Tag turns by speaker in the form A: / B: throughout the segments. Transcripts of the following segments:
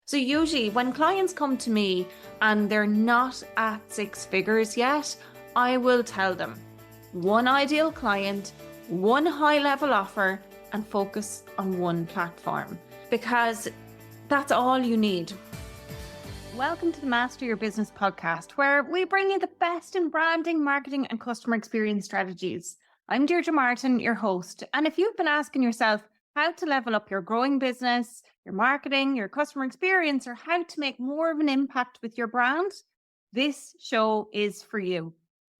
A: So usually when clients come to me and they're not at six figures yet, I will tell them one ideal client, one high level offer, and focus on one platform, because that's all you need. Welcome to the Master Your Business podcast, where we bring you the best in branding, marketing, and customer experience strategies. I'm Deirdre Martin, your host. And if you've been asking yourself how to level up your growing business, your marketing, your customer experience, or how to make more of an impact with your brand, this show is for you.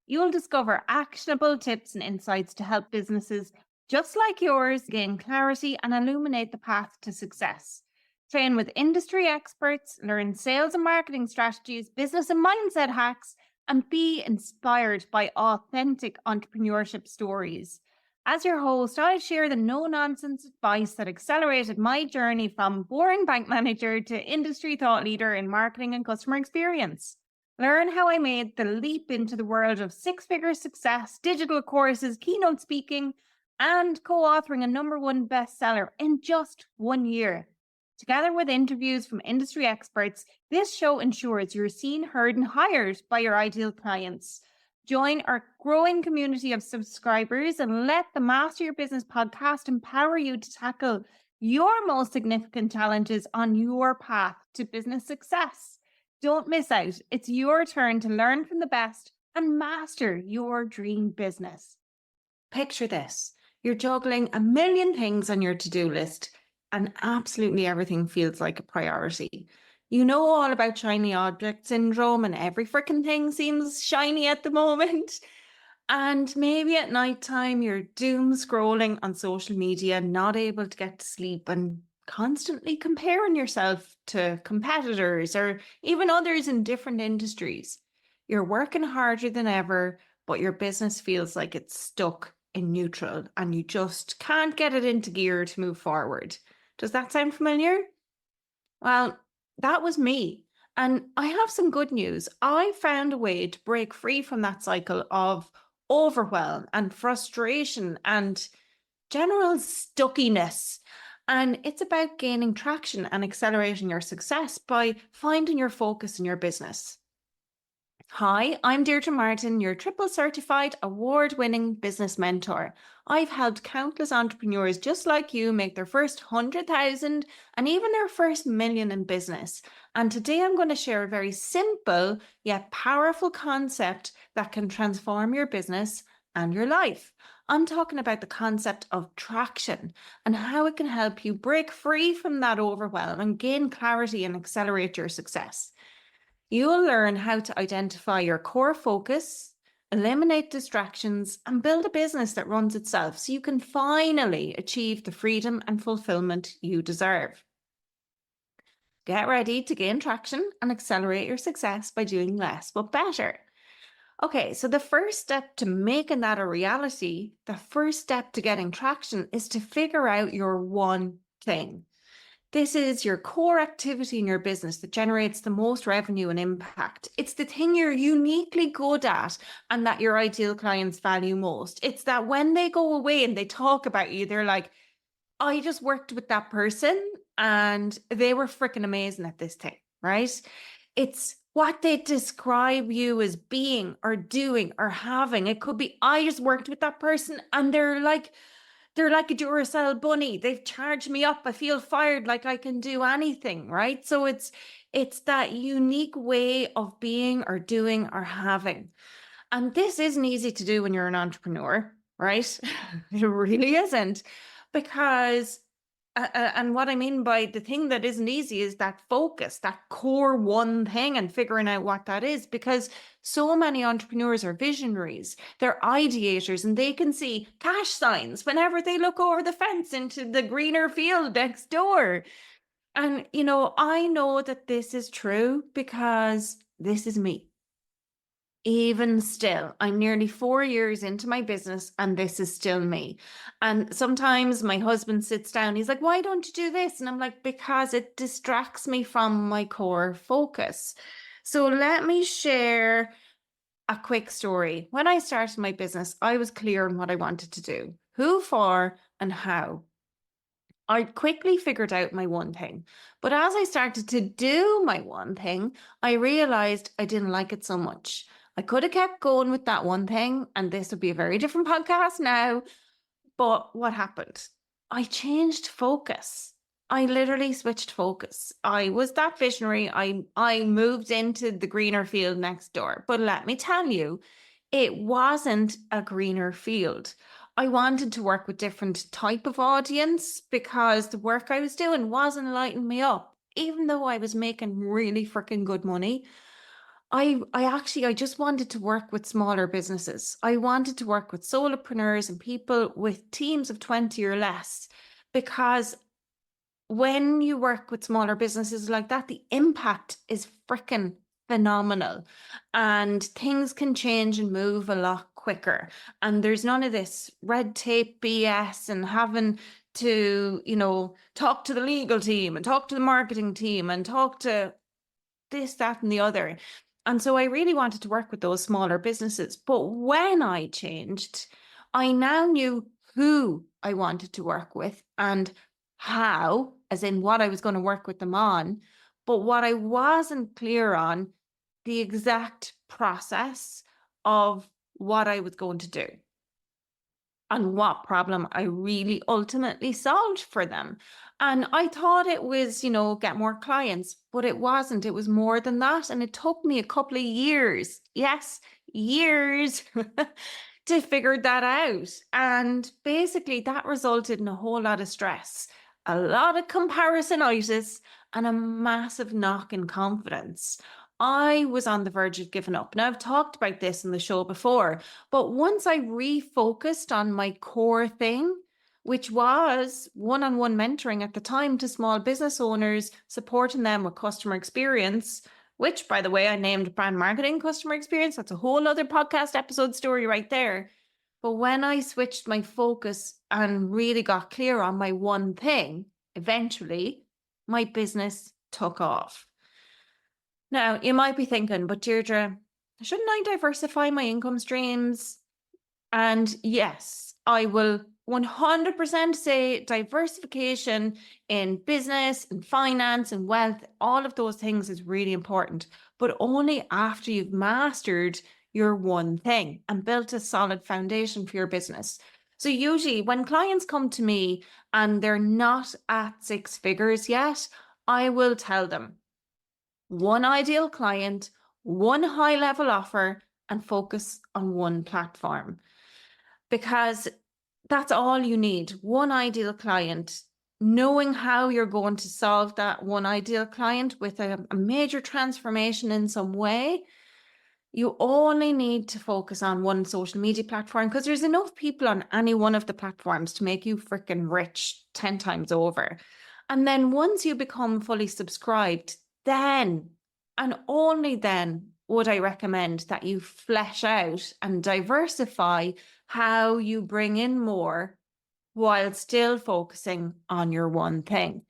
A: You'll discover actionable tips and insights to help businesses just like yours gain clarity and illuminate the path to success. Train with industry experts, learn sales and marketing strategies, business and mindset hacks, and be inspired by authentic entrepreneurship stories. As your host, I'll share the no-nonsense advice that accelerated my journey from boring bank manager to industry thought leader in marketing and customer experience. Learn how I made the leap into the world of six-figure success, digital courses, keynote speaking, and co-authoring a #1 bestseller in just 1 year. Together with interviews from industry experts, this show ensures you're seen, heard, and hired by your ideal clients. Join our growing community of subscribers and let the Master Your Business podcast empower you to tackle your most significant challenges on your path to business success. Don't miss out. It's your turn to learn from the best and master your dream business. Picture this. You're juggling a million things on your to-do list, and absolutely everything feels like a priority. You know all about shiny object syndrome, and every freaking thing seems shiny at the moment. And maybe at nighttime, you're doom scrolling on social media, not able to get to sleep, and constantly comparing yourself to competitors or even others in different industries. You're working harder than ever, but your business feels like it's stuck in neutral and you just can't get it into gear to move forward. Does that sound familiar? Well, that was me. And I have some good news. I found a way to break free from that cycle of overwhelm and frustration and general stuckiness. And it's about gaining traction and accelerating your success by finding your focus in your business. Hi, I'm Deirdre Martin, your triple certified award-winning business mentor. I've helped countless entrepreneurs just like you make their first 100,000 and even their first million in business. And today I'm going to share a very simple yet powerful concept that can transform your business and your life. I'm talking about the concept of traction and how it can help you break free from that overwhelm and gain clarity and accelerate your success. You'll learn how to identify your core focus, eliminate distractions, and build a business that runs itself so you can finally achieve the freedom and fulfillment you deserve. Get ready to gain traction and accelerate your success by doing less but better. Okay, so the first step to making that a reality, the first step to getting traction is to figure out your one thing. This is your core activity in your business that generates the most revenue and impact. It's the thing you're uniquely good at and that your ideal clients value most. It's that when they go away and they talk about you, they're like, I just worked with that person and they were freaking amazing at this thing, right? It's what they describe you as being or doing or having. It could be, I just worked with that person and they're like a Duracell bunny. They've charged me up. I feel fired, like I can do anything, right? So it's that unique way of being or doing or having. And this isn't easy to do when you're an entrepreneur, right? It really isn't, because and what I mean by the thing that isn't easy is that focus, that core one thing, and figuring out what that is, because so many entrepreneurs are visionaries, they're ideators, and they can see cash signs whenever they look over the fence into the greener field next door. And, I know that this is true because this is me. Even still, I'm nearly 4 years into my business and this is still me. And sometimes my husband sits down, he's like, why don't you do this? And I'm like, because it distracts me from my core focus. So let me share a quick story. When I started my business, I was clear on what I wanted to do, who for and how. I quickly figured out my one thing. But as I started to do my one thing, I realized I didn't like it so much. I could have kept going with that one thing, and this would be a very different podcast now. But what happened? I changed focus. I literally switched focus. I was that visionary. I moved into the greener field next door. But let me tell you, it wasn't a greener field. I wanted to work with different type of audience because the work I was doing wasn't lighting me up. Even though I was making really freaking good money, I just wanted to work with smaller businesses. I wanted to work with solopreneurs and people with teams of 20 or less, because when you work with smaller businesses like that, the impact is freaking phenomenal, and things can change and move a lot quicker. And there's none of this red tape BS and having to, talk to the legal team and talk to the marketing team and talk to this, that, and the other. And so I really wanted to work with those smaller businesses. But when I changed, I now knew who I wanted to work with and how, as in what I was going to work with them on. But what I wasn't clear on, the exact process of what I was going to do and what problem I really ultimately solved for them. And I thought it was, get more clients, but it wasn't. It was more than that. And it took me a couple of years, yes, years, to figure that out. And basically, that resulted in a whole lot of stress, a lot of comparisonitis, and a massive knock in confidence. I was on the verge of giving up. Now, I've talked about this in the show before, but once I refocused on my core thing, which was one-on-one mentoring at the time to small business owners, supporting them with customer experience, which, by the way, I named brand marketing customer experience. That's a whole other podcast episode story right there. But when I switched my focus and really got clear on my one thing, eventually my business took off. Now, you might be thinking, but Deirdre, shouldn't I diversify my income streams? And yes, I will 100% say diversification in business and finance and wealth, all of those things is really important, but only after you've mastered your one thing and built a solid foundation for your business. So usually when clients come to me and they're not at six figures yet, I will tell them, one ideal client, one high level offer, and focus on one platform. Because that's all you need. One ideal client, knowing how you're going to solve that one ideal client with a major transformation in some way. You only need to focus on one social media platform because there's enough people on any one of the platforms to make you freaking rich 10 times over. And then once you become fully subscribed, then and only then would I recommend that you flesh out and diversify how you bring in more while still focusing on your one thing.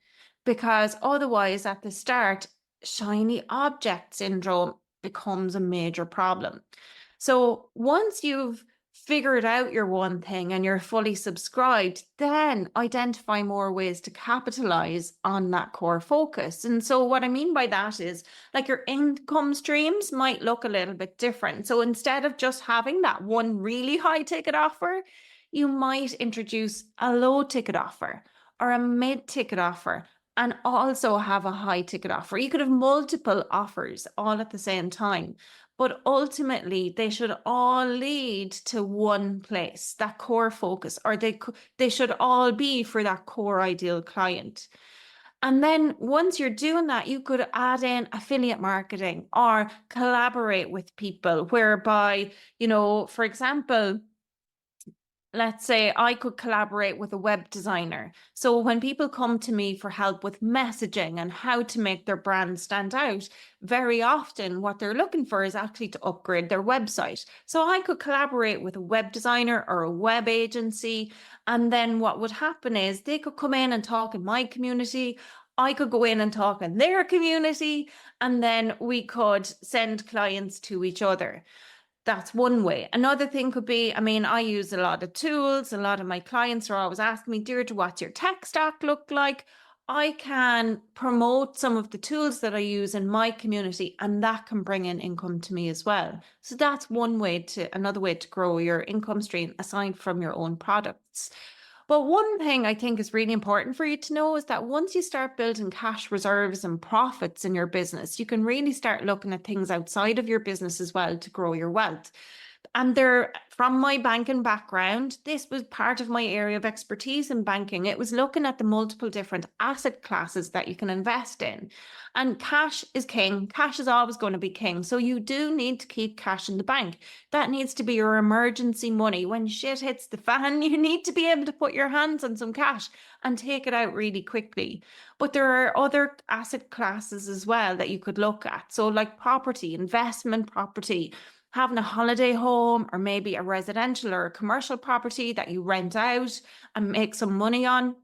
A: Because otherwise, at the start, shiny object syndrome becomes a major problem. So once you've figured out your one thing and you're fully subscribed, then identify more ways to capitalize on that core focus. And so what I mean by that is, like, your income streams might look a little bit different. So instead of just having that one really high ticket offer, you might introduce a low ticket offer or a mid ticket offer and also have a high ticket offer. You could have multiple offers all at the same time. But ultimately, they should all lead to one place, that core focus, or they should all be for that core ideal client. And then once you're doing that, you could add in affiliate marketing or collaborate with people whereby, for example, let's say I could collaborate with a web designer. So when people come to me for help with messaging and how to make their brand stand out, very often what they're looking for is actually to upgrade their website. So I could collaborate with a web designer or a web agency. And then what would happen is they could come in and talk in my community. I could go in and talk in their community, and then we could send clients to each other. That's one way. Another thing could be, I mean, I use a lot of tools. A lot of my clients are always asking me, Deirdre, what's your tech stack look like? I can promote some of the tools that I use in my community, and that can bring in income to me as well. So that's another way to grow your income stream aside from your own products. But one thing I think is really important for you to know is that once you start building cash reserves and profits in your business, you can really start looking at things outside of your business as well to grow your wealth. And from my banking background, this was part of my area of expertise in banking. It was looking at the multiple different asset classes that you can invest in. And cash is king. Cash is always going to be king. So you do need to keep cash in the bank. That needs to be your emergency money. When shit hits the fan, you need to be able to put your hands on some cash and take it out really quickly. But there are other asset classes as well that you could look at. So like property, investment property, having a holiday home, or maybe a residential or a commercial property that you rent out and make some money on.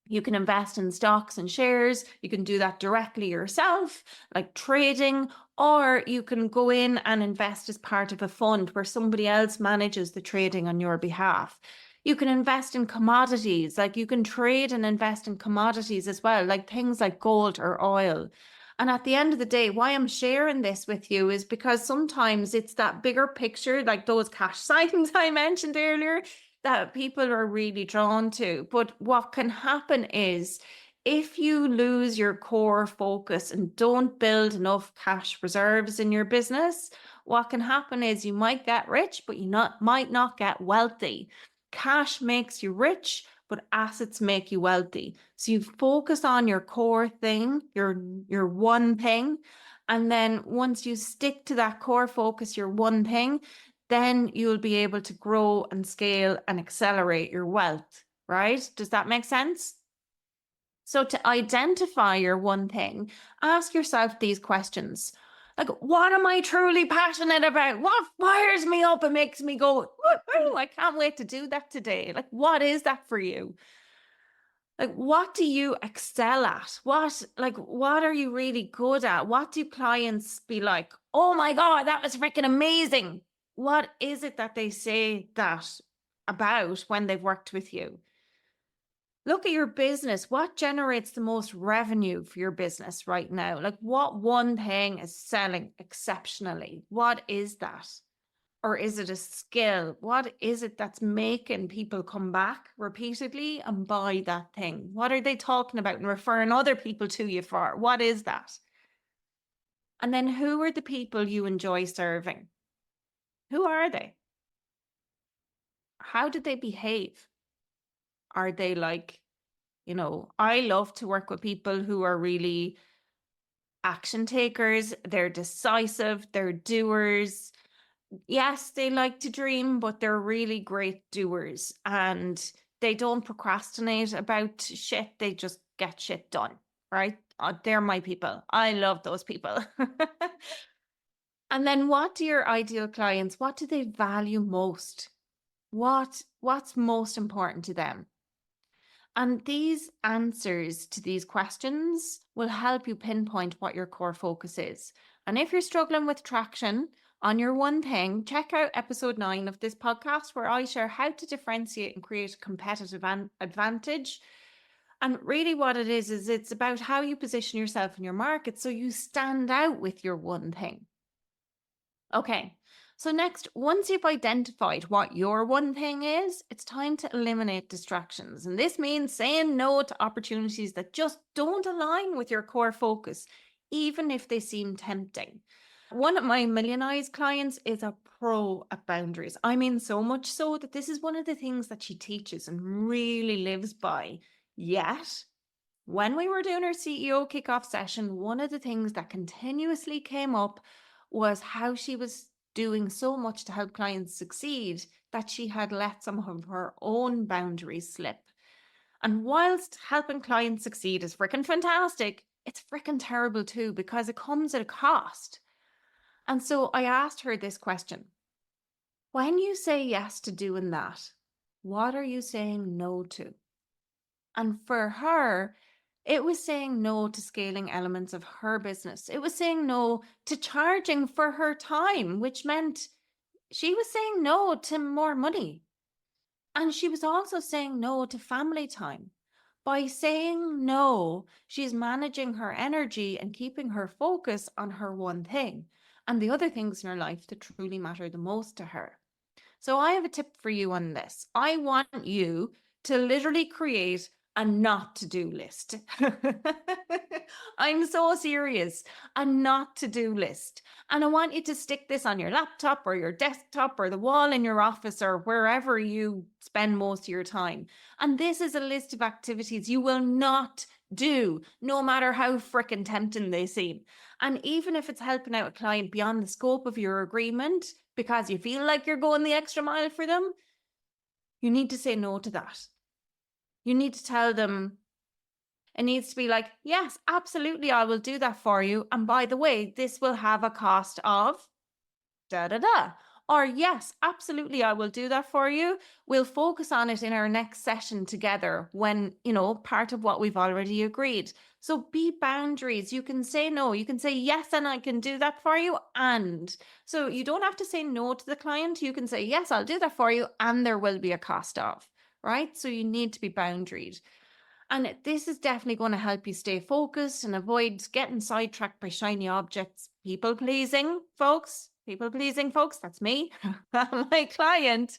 A: You can invest in stocks and shares. You can do that directly yourself, like trading, or you can go in and invest as part of a fund where somebody else manages the trading on your behalf. You can invest in commodities, like you can trade and invest in commodities as well, like things like gold or oil. And at the end of the day, why I'm sharing this with you is because sometimes it's that bigger picture, like those cash signs I mentioned earlier, that people are really drawn to. But what can happen is if you lose your core focus and don't build enough cash reserves in your business, what can happen is you might get rich, but might not get wealthy. Cash makes you rich, but assets make you wealthy. So you focus on your core thing, your one thing. And then once you stick to that core focus, your one thing, then you'll be able to grow and scale and accelerate your wealth, right? Does that make sense? So to identify your one thing, ask yourself these questions. Like, what am I truly passionate about? What fires me up and makes me go, woo, I can't wait to do that today? Like, what is that for you? Like, what do you excel at? What are you really good at? What do clients be like? Oh my God, that was freaking amazing. What is it that they say that about when they've worked with you? Look at your business. What generates the most revenue for your business right now? Like, what one thing is selling exceptionally? What is that? Or is it a skill? What is it that's making people come back repeatedly and buy that thing? What are they talking about and referring other people to you for? What is that? And then who are the people you enjoy serving? Who are they? How did they behave? Are they like, I love to work with people who are really action takers. They're decisive, they're doers. Yes, they like to dream, but they're really great doers, and they don't procrastinate about shit. They just get shit done, right? They're my people. I love those people. And then what do your ideal clients, what do they value most? What's most important to them? And these answers to these questions will help you pinpoint what your core focus is. And if you're struggling with traction on your one thing, check out episode 9 of this podcast, where I share how to differentiate and create a competitive advantage. And really what it is it's about how you position yourself in your market so you stand out with your one thing. Okay, so next, once you've identified what your one thing is, it's time to eliminate distractions. And this means saying no to opportunities that just don't align with your core focus, even if they seem tempting. One of my Million Eyes clients is a pro at boundaries. I mean, so much so that this is one of the things that she teaches and really lives by. Yet, when we were doing our CEO kickoff session, one of the things that continuously came up was how she was doing so much to help clients succeed that she had let some of her own boundaries slip. And whilst helping clients succeed is freaking fantastic, it's freaking terrible too, because it comes at a cost. And so I asked her this question: when you say yes to doing that, what are you saying no to? And for her, it was saying no to scaling elements of her business. It was saying no to charging for her time, which meant she was saying no to more money. And she was also saying no to family time. By saying no, she's managing her energy and keeping her focus on her one thing and the other things in her life that truly matter the most to her. So I have a tip for you on this. I want you to literally create a not to do list. I'm so serious. A not to do list. And I want you to stick this on your laptop or your desktop or the wall in your office or wherever you spend most of your time. And this is a list of activities you will not do, no matter how freaking tempting they seem. And even if it's helping out a client beyond the scope of your agreement, because you feel like you're going the extra mile for them, you need to say no to that. You need to tell them, it needs to be like, yes, absolutely, I will do that for you. And by the way, this will have a cost of da da da. Or yes, absolutely, I will do that for you. We'll focus on it in our next session together when, part of what we've already agreed. So be boundaries. You can say no. You can say yes, and I can do that for you. And so you don't have to say no to the client. You can say, yes, I'll do that for you. And there will be a cost of, right? So you need to be boundaried. And this is definitely going to help you stay focused and avoid getting sidetracked by shiny objects. People pleasing, folks. That's me, my client.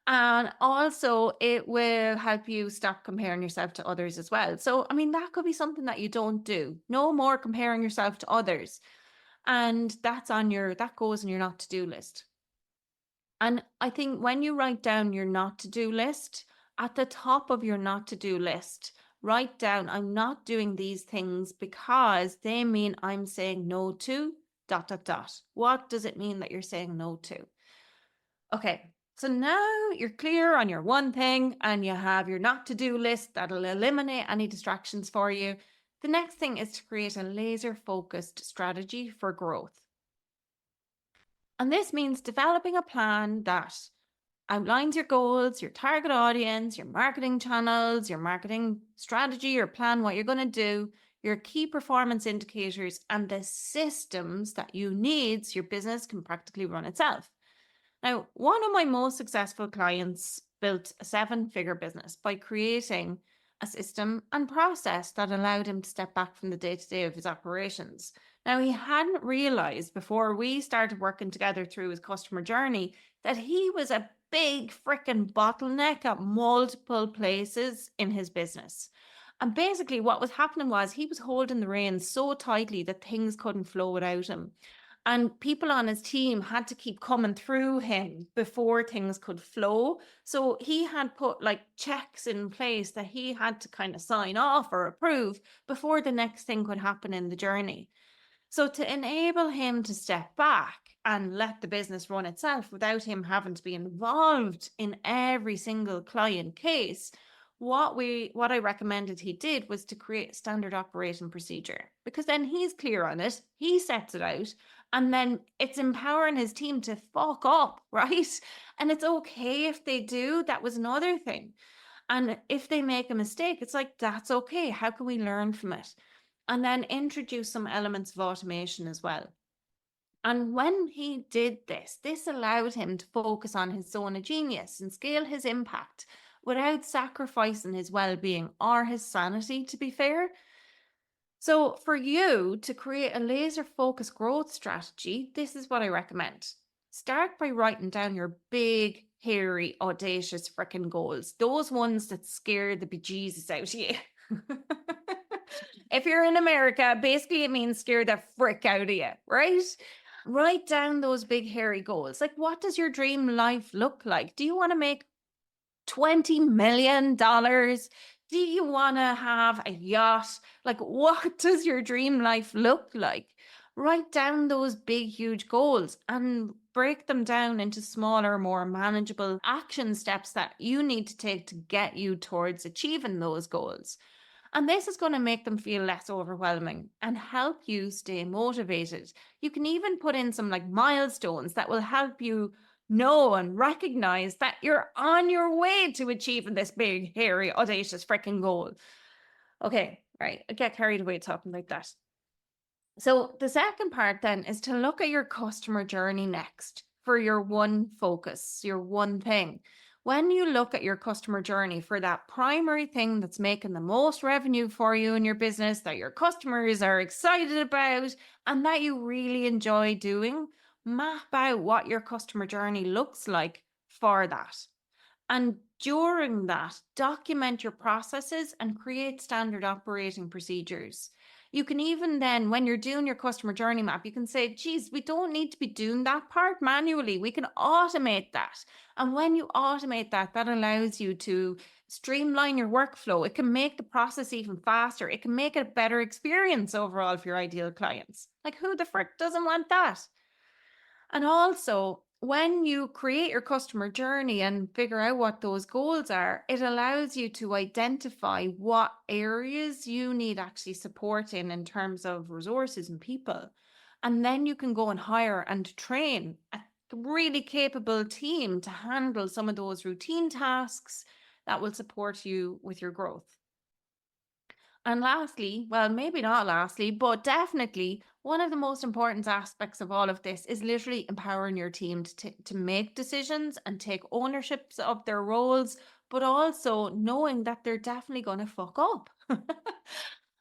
A: And also, it will help you stop comparing yourself to others as well. So, that could be something that you don't do. No more comparing yourself to others. And that goes on your not to do list. And I think when you write down your not to do list, at the top of your not to do list, write down, I'm not doing these things because they mean I'm saying no to ... What does it mean that you're saying no to? Okay, so now you're clear on your one thing and you have your not to do list that'll eliminate any distractions for you. The next thing is to create a laser focused strategy for growth. And this means developing a plan that outlines your goals, your target audience, your marketing channels, your marketing strategy, your plan, what you're going to do, your key performance indicators, and the systems that you need so your business can practically run itself. Now, one of my most successful clients built a 7-figure business by creating a system and process that allowed him to step back from the day-to-day of his operations. Now, he hadn't realized before we started working together through his customer journey that he was a big freaking bottleneck at multiple places in his business. And basically what was happening was he was holding the reins so tightly that things couldn't flow without him. And people on his team had to keep coming through him before things could flow. So he had put checks in place that he had to kind of sign off or approve before the next thing could happen in the journey. So to enable him to step back and let the business run itself without him having to be involved in every single client case, what I recommended he did was to create a standard operating procedure, because then he's clear on it, he sets it out, and then it's empowering his team to fuck up, right? And it's okay if they do. That was another thing. And if they make a mistake, it's like, that's okay. How can we learn from it? And then introduce some elements of automation as well. And when he did this allowed him to focus on his zone of genius and scale his impact without sacrificing his well-being or his sanity, to be fair. So for you to create a laser-focused growth strategy, this is what I recommend. Start by writing down your big, hairy, audacious freaking goals. Those ones that scare the bejesus out of you. If you're in America, basically it means scare the frick out of you, right? Write down those big, hairy goals. Like, what does your dream life look like? Do you want to make $20 million? Do you want to have a yacht? Like, what does your dream life look like? Write down those big, huge goals and break them down into smaller, more manageable action steps that you need to take to get you towards achieving those goals. And this is going to make them feel less overwhelming and help you stay motivated. You can even put in some milestones that will help you know and recognize that you're on your way to achieving this big, hairy, audacious freaking goal. Okay, right. I get carried away talking like that. So the second part then is to look at your customer journey next. for your one focus, your one thing. When you look at your customer journey for that primary thing that's making the most revenue for you in your business, that your customers are excited about, and that you really enjoy doing, map out what your customer journey looks like for that. And during that, document your processes and create standard operating procedures. You can even then, when you're doing your customer journey map, you can say, geez, we don't need to be doing that part manually. We can automate that. And when you automate that, that allows you to streamline your workflow. It can make the process even faster. It can make it a better experience overall for your ideal clients. Like, who the frick doesn't want that? And also, when you create your customer journey and figure out what those goals are, it allows you to identify what areas you need actually support in terms of resources and people. And then you can go and hire and train a really capable team to handle some of those routine tasks that will support you with your growth. And lastly, well, maybe not lastly, but definitely one of the most important aspects of all of this is literally empowering your team to make decisions and take ownerships of their roles, but also knowing that they're definitely going to fuck up.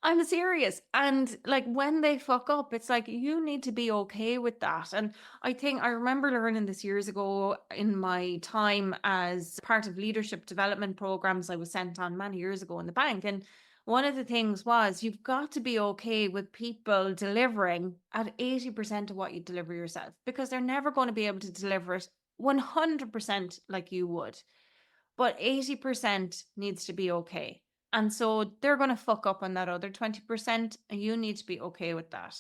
A: I'm serious. And like when they fuck up, it's like you need to be okay with that. And I think I remember learning this years ago in my time as part of leadership development programs I was sent on many years ago in the bank. And one of the things was you've got to be okay with people delivering at 80% of what you deliver yourself, because they're never going to be able to deliver it 100% like you would. But 80% needs to be okay. And so they're going to fuck up on that other 20%, and you need to be okay with that.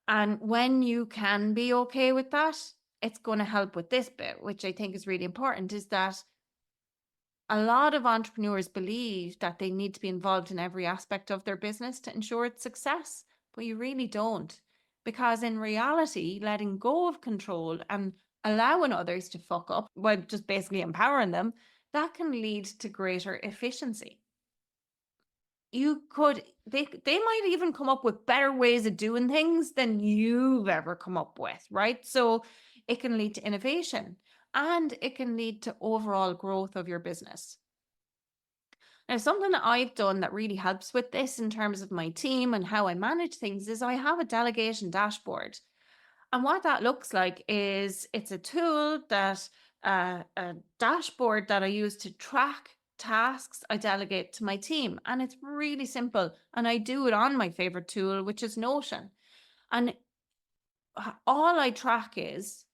A: And when you can be okay with that, it's going to help with this bit, which I think is really important, is that a lot of entrepreneurs believe that they need to be involved in every aspect of their business to ensure its success, but you really don't. Because in reality, letting go of control and allowing others to fuck up, well, just basically empowering them, that can lead to greater efficiency. They might even come up with better ways of doing things than you've ever come up with, right? So it can lead to innovation and it can lead to overall growth of your business. Now, something that I've done that really helps with this in terms of my team and how I manage things is I have a delegation dashboard. And what that looks like is it's a tool that a dashboard that I use to track tasks I delegate to my team. And it's really simple. And I do it on my favorite tool, which is Notion. And all I track is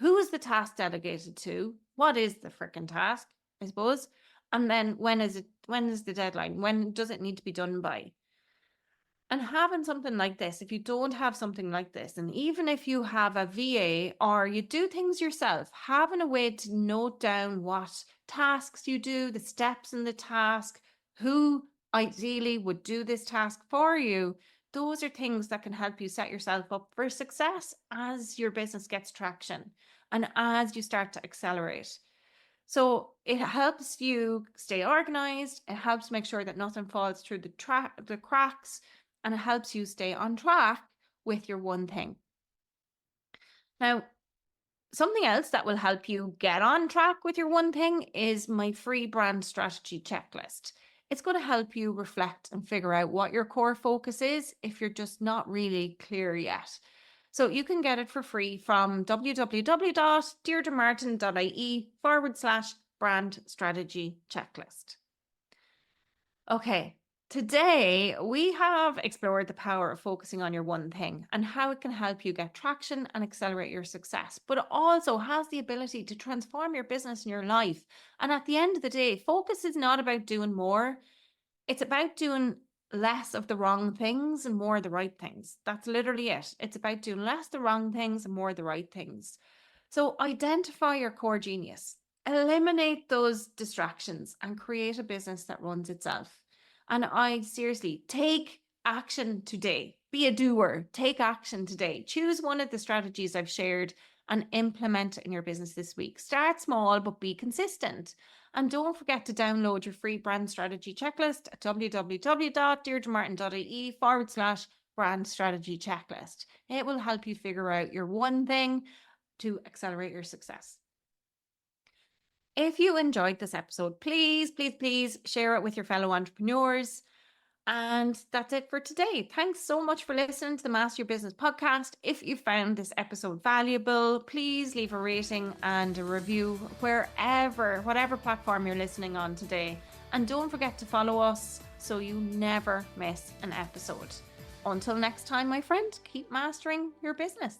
A: who is the task delegated to? What is the freaking task, I suppose? And then when is the deadline? When does it need to be done by? And having something like this, if you don't have something like this, and even if you have a VA or you do things yourself, having a way to note down what tasks you do, the steps in the task, who ideally would do this task for you, those are things that can help you set yourself up for success as your business gets traction and as you start to accelerate. So it helps you stay organized. It helps make sure that nothing falls through the cracks, and it helps you stay on track with your one thing. Now, something else that will help you get on track with your one thing is my free brand strategy checklist. It's going to help you reflect and figure out what your core focus is if you're just not really clear yet. So you can get it for free from www.deirdremartin.ie/brand strategy checklist. Okay, today we have explored the power of focusing on your one thing and how it can help you get traction and accelerate your success, but it also has the ability to transform your business and your life. And at the end of the day, focus is not about doing more. It's about doing less of the wrong things and more of the right things. That's literally it. It's about doing less of the wrong things and more of the right things. So identify your core genius, eliminate those distractions, and create a business that runs itself. And I seriously take action today. Be a doer. Take action today. Choose one of the strategies I've shared and implement it in your business this week. Start small, but be consistent. And don't forget to download your free brand strategy checklist at www.deirdremartin.ie/brand strategy checklist. It will help you figure out your one thing to accelerate your success. If you enjoyed this episode, please, please, please share it with your fellow entrepreneurs. And that's it for today. Thanks so much for listening to the Master Your Business podcast. If you found this episode valuable, please leave a rating and a review whatever platform you're listening on today. And don't forget to follow us so you never miss an episode. Until next time, my friend, keep mastering your business.